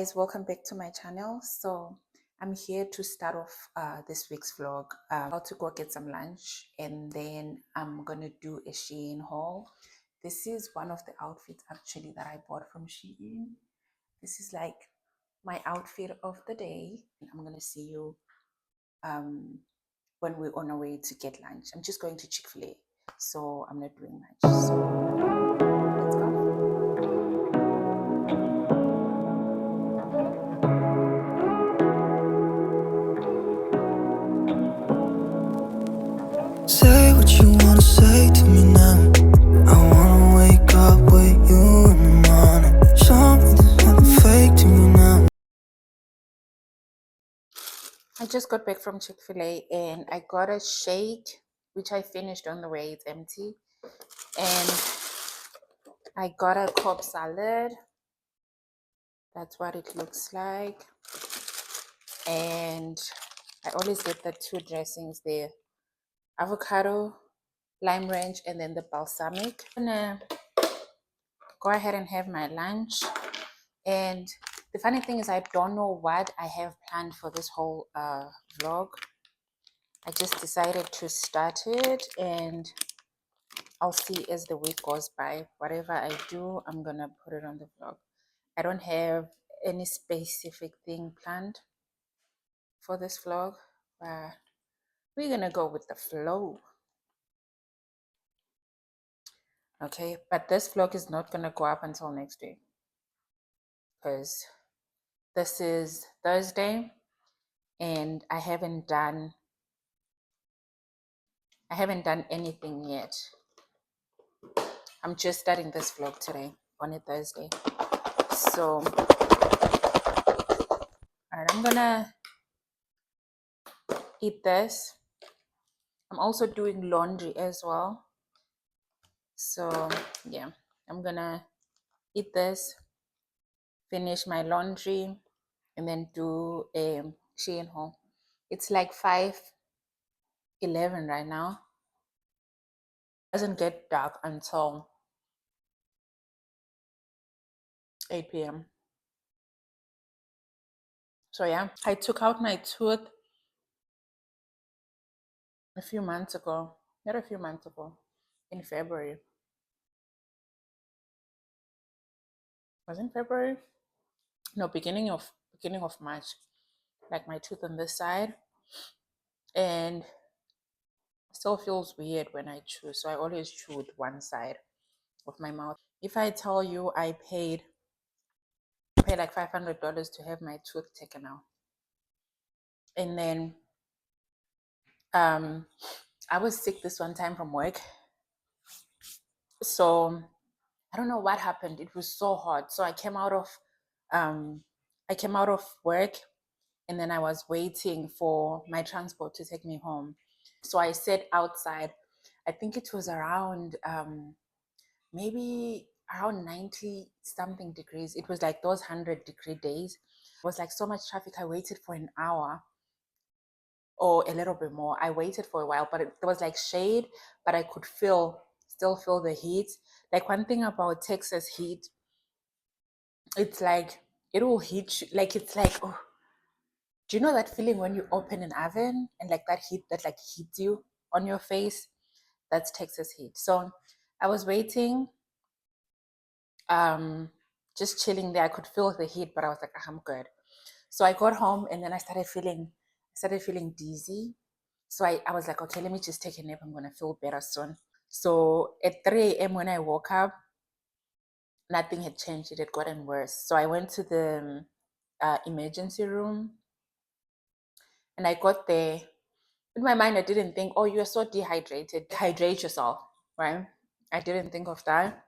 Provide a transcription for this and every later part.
guys, welcome back to my channel. So I'm here to start off this week's vlog. About to go get some lunch, and then I'm gonna do a Shein haul. This is one of the outfits actually that I bought from Shein. This is like my outfit of the day. I'm gonna see you when we're on our way to get lunch. I'm just going to Chick-fil-A, so I'm not doing much. So let's go. Say what you wanna say to me now. I wanna wake up with you in the morning. Show me there's nothing fake to you now. I just got back from Chick-fil-A and I got a shake, which I finished on the way. It's empty. And I got a Cobb salad. That's what it looks like. And I always get the two dressings there: avocado, lime ranch, and then the balsamic. I'm gonna go ahead and have my lunch. And the funny thing is, I don't know what I have planned for this whole vlog. I just decided to start it, and I'll see as the week goes by. Whatever I do, I'm gonna put it on the vlog. I don't have any specific thing planned for this vlog, but we're gonna go with the flow. Okay, but this vlog is not gonna go up until next week because this is Thursday and I haven't done anything yet. I'm just starting this vlog today on a Thursday. So alright, I'm gonna eat this. I'm also doing laundry as well. So yeah, I'm gonna eat this, finish my laundry, and then do a Shein haul. It's like 5:11 right now. It doesn't get dark until 8 p.m. So yeah, I took out my tooth a few months ago. Not a few months ago, in February. Was it in February? No, beginning of March. Like my tooth on this side, and still feels weird when I chew. So I always chew with one side of my mouth. If I tell you I paid like $500 to have my tooth taken out, and then I was sick this one time from work, so I don't know what happened. It was so hot, so I came out of work, and then I was waiting for my transport to take me home. So I sat outside. I think it was around maybe around 90 something degrees. It was like those 100-degree days. It was like so much traffic. I waited for an hour or a little bit more. I waited for a while, but there was like shade, but I could still feel the heat. Like one thing about Texas heat, it's like it will hit you. Like it's like, oh, do you know that feeling when you open an oven and like that heat that like hits you on your face? That's Texas heat. So I was waiting, just chilling there. I could feel the heat, but I was like, I'm good. So I got home and then I started feeling dizzy. So I was like, okay, let me just take a nap. I'm gonna feel better soon. So at 3 a.m. when I woke up, nothing had changed. It had gotten worse. So I went to the emergency room, and I got there. In my mind, I didn't think, oh, you're so dehydrated. Hydrate yourself, right? I didn't think of that.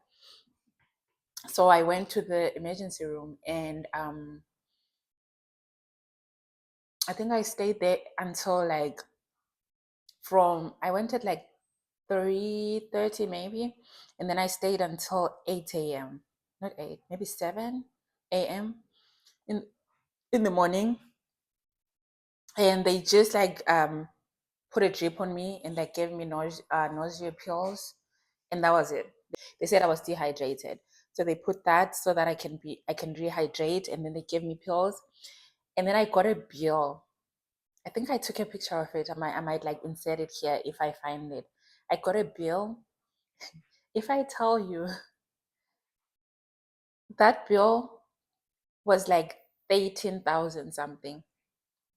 So I went to the emergency room, and I think I stayed there until like I went at like 3:30 maybe, and then I stayed until 8 a.m. Not 8, maybe 7 a.m. in the morning, and they just like put a drip on me and like gave me nausea pills, and that was it. They said I was dehydrated. So they put that so that I can rehydrate, and then they give me pills. And then I got a bill. I think I took a picture of it. I might like insert it here if I find it. I got a bill. If I tell you that bill was like 18,000 something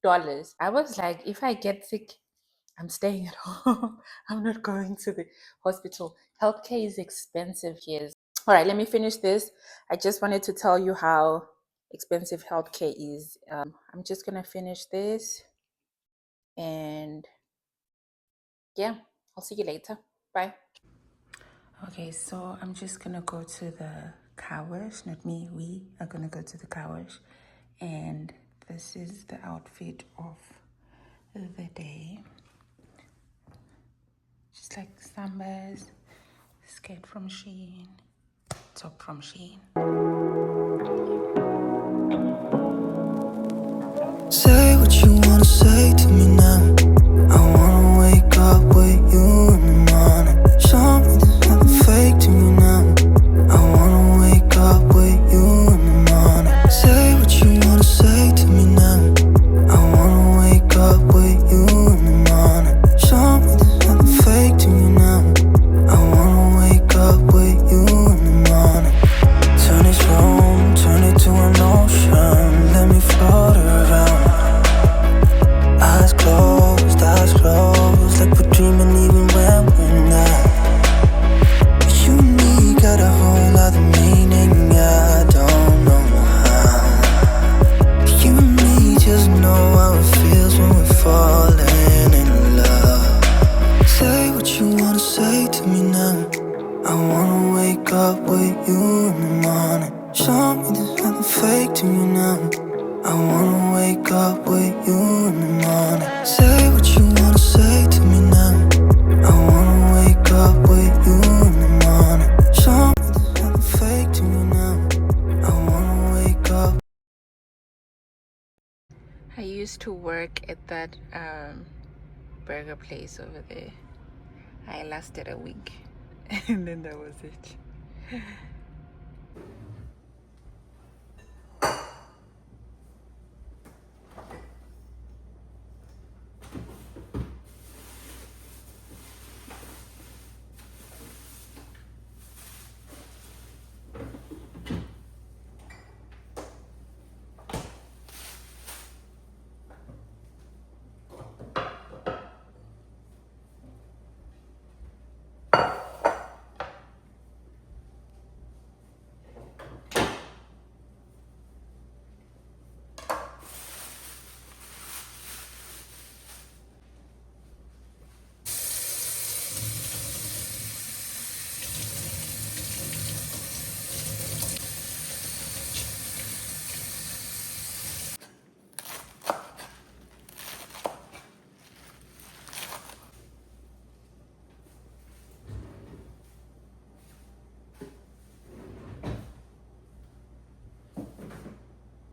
dollars. I was like, if I get sick, I'm staying at home. I'm not going to the hospital. Healthcare is expensive here. All right, let me finish this. I just wanted to tell you how expensive healthcare is. I'm just gonna finish this, and yeah, I'll see you later. Bye. Okay, so I'm just gonna go to the car wash. Not me, we are gonna go to the car wash. And this is the outfit of the day. Just like Sambas, skirt from Shein, top from Shein. Say what you wanna say to me now. I wanna wake up with you in the morning. Show me there's nothing fake to me now. I wanna wake up with you in the morning. Say what you wanna say to me now. I wanna wake up with you in the morning. Show me there's nothing fake to me now. I wanna wake up with you in the morning. Turn this room, turn it to an ocean. Let me float around. Eyes closed, like we're dreaming even when we're not. You and me got a whole other meaning, I don't know how. You and me just know how it feels when we're falling in love. Say what you wanna say to me now. I wanna wake up with you in the morning. Show me there's nothing fake to me now. I wanna wake up with you in the morning. Say what you wanna say to me now. I wanna wake up with you in the morning. Show me there's nothing fake to me now. I wanna wake up. I used to work at that burger place over there. I lasted a week, and then that was it.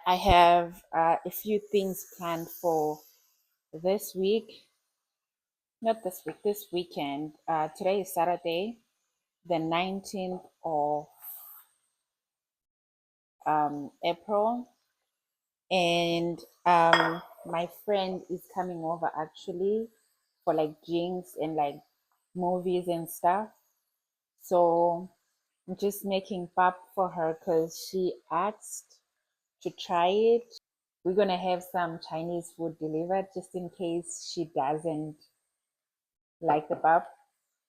I have a few things planned for this week. Not this week, this weekend. Today is Saturday, the 19th of April. And my friend is coming over actually for like drinks and like movies and stuff. So I'm just making pap for her because she asked to try it. We're gonna have some Chinese food delivered just in case she doesn't like the pap,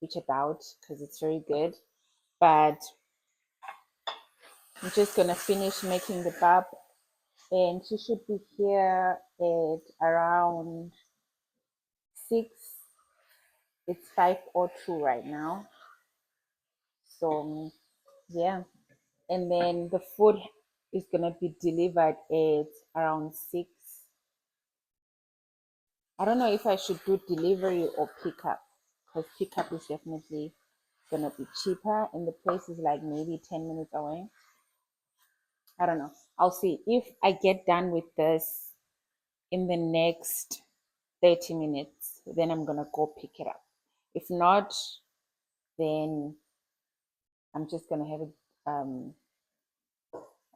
which I doubt because it's very good. But I'm just gonna finish making the pap, and she should be here at around 6. It's 5:02 right now. So yeah, and then the food is gonna be delivered at around 6. I don't know if I should do delivery or pickup, because pickup is definitely gonna be cheaper, and the place is like maybe 10 minutes away. I don't know. I'll see if I get done with this in the next 30 minutes, then I'm gonna go pick it up. If not, then I'm just gonna have it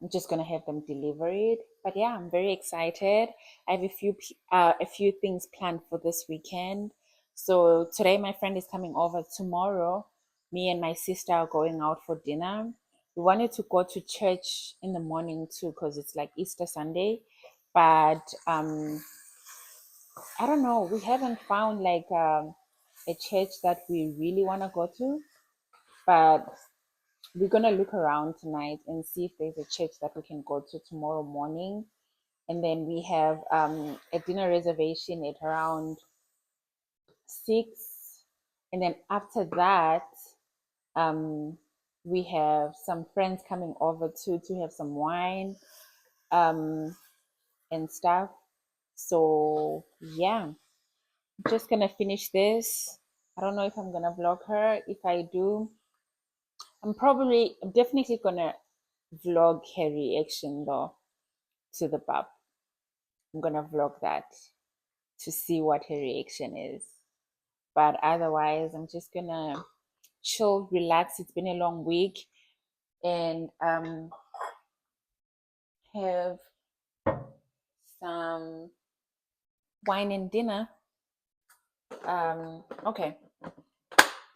I'm just gonna have them deliver it. But yeah, I'm very excited. I have a few things planned for this weekend. So today my friend is coming over. Tomorrow, me and my sister are going out for dinner. We wanted to go to church in the morning too because it's like Easter Sunday, but I don't know. We haven't found like a church that we really want to go to, but we're gonna look around tonight and see if there's a church that we can go to tomorrow morning. And then we have a dinner reservation at around 6. And then after that, um, we have some friends coming over too to have some wine um, and stuff. So yeah, just gonna finish this. I don't know if I'm gonna vlog her. If I do, I'm definitely gonna vlog her reaction though to the pub. I'm gonna vlog that to see what her reaction is. But otherwise, I'm just gonna chill, relax. It's been a long week, and have some wine and dinner. Okay,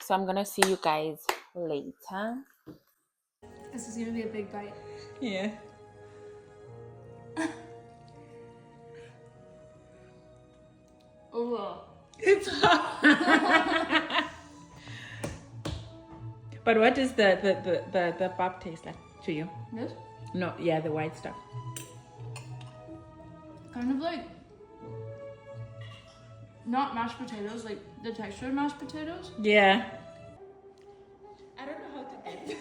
so I'm gonna see you guys later. This is gonna be a big bite. Yeah. Oh. It's hot. But what does the pap taste like to you? This? No, yeah, the white stuff. Kind of like not mashed potatoes, like the texture of mashed potatoes. Yeah. I don't know how to get it.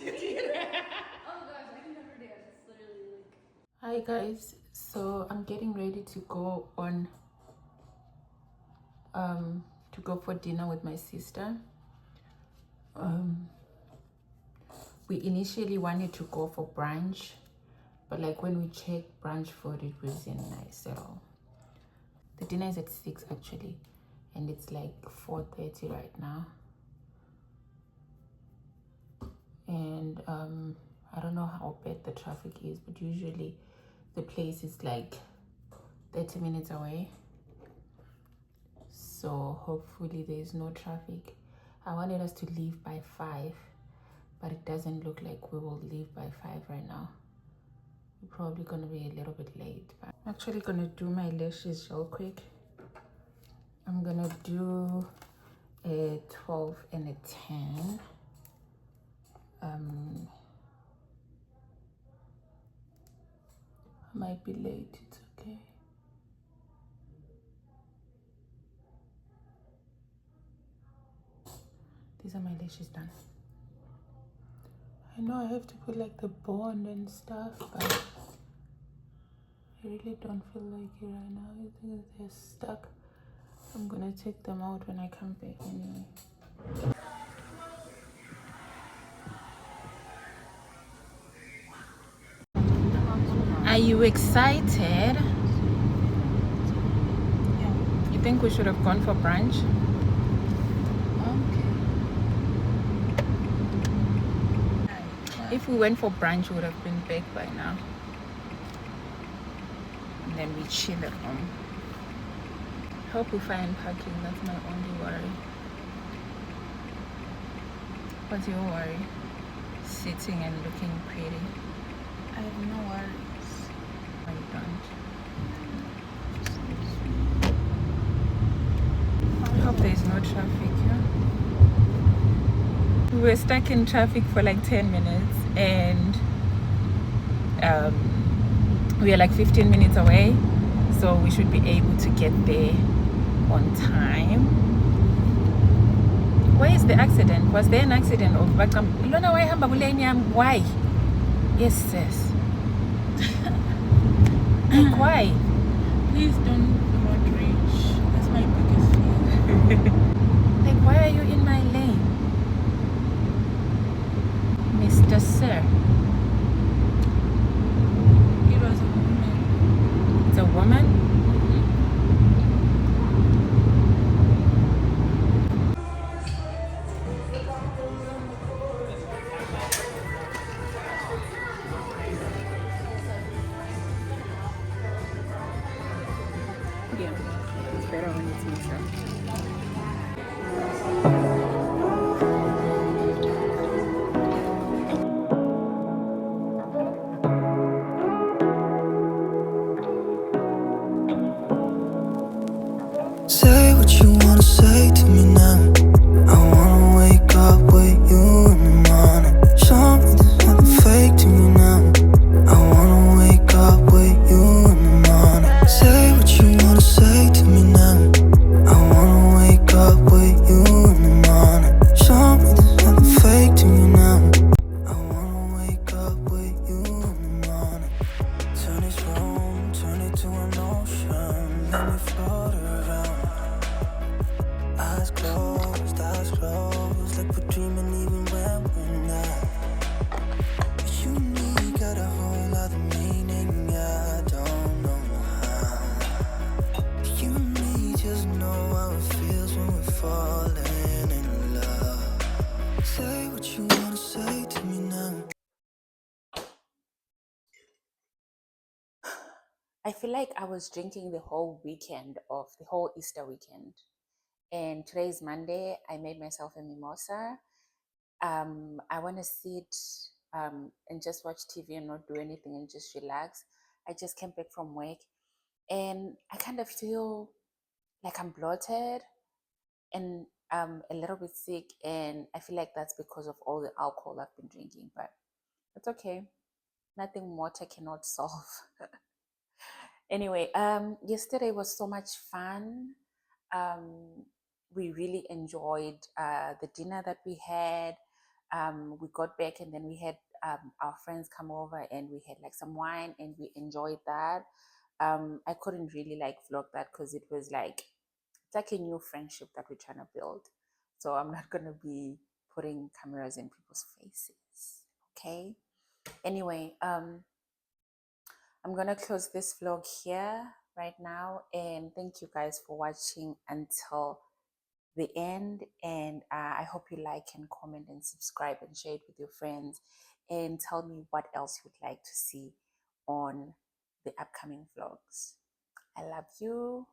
Oh gosh, I can never do it. It's literally like. Hi guys, so I'm getting ready to go on to go for dinner with my sister. We initially wanted to go for brunch, but like when we checked brunch food, it wasn't nice at all. The dinner is at 6 actually, and it's like 4:30 right now. And I don't know how bad the traffic is, but usually the place is like 30 minutes away. So hopefully there's no traffic. I wanted us to leave by 5, but it doesn't look like we will leave by 5 right now. We're probably gonna be a little bit late, but I'm actually gonna do my lashes real quick. I'm gonna do a 12 and a 10. I might be late, it's okay. These are my lashes done. I know I have to put like the bond and stuff, but I really don't feel like it right now. I think they're stuck. I'm gonna take them out when I come back anyway. Are you excited? Yeah. You think we should have gone for brunch? Okay. If we went for brunch, we would have been back by now. And then we chill at home. Hope we find parking, that's my only worry. What's your worry? Sitting and looking pretty. I have no worries. I don't. I hope there's no traffic here. We were stuck in traffic for like 10 minutes and we are like 15 minutes away, so we should be able to get there on time. Where is the accident? Was there an accident? Why? Yes, sis. Like, why? Please don't road rage. That's my biggest fear. Like, why are you in my lane? Mr. Sir. It was a woman. It's a woman? I feel like I was drinking the whole weekend of the whole Easter weekend. And today is Monday. I made myself a mimosa. I want to sit and just watch TV and not do anything and just relax. I just came back from work and I kind of feel like I'm bloated and a little bit sick. And I feel like that's because of all the alcohol I've been drinking, but it's okay. Nothing water cannot solve. Anyway, yesterday was so much fun. Um, we really enjoyed the dinner that we had. We got back and then we had our friends come over and we had like some wine and we enjoyed that. I couldn't really like vlog that because it was like it's like a new friendship that we're trying to build. So I'm not gonna be putting cameras in people's faces. Okay. Anyway, I'm gonna close this vlog here right now and thank you guys for watching until the end. And I hope you like and comment and subscribe and share it with your friends and tell me what else you'd like to see on the upcoming vlogs. I love you.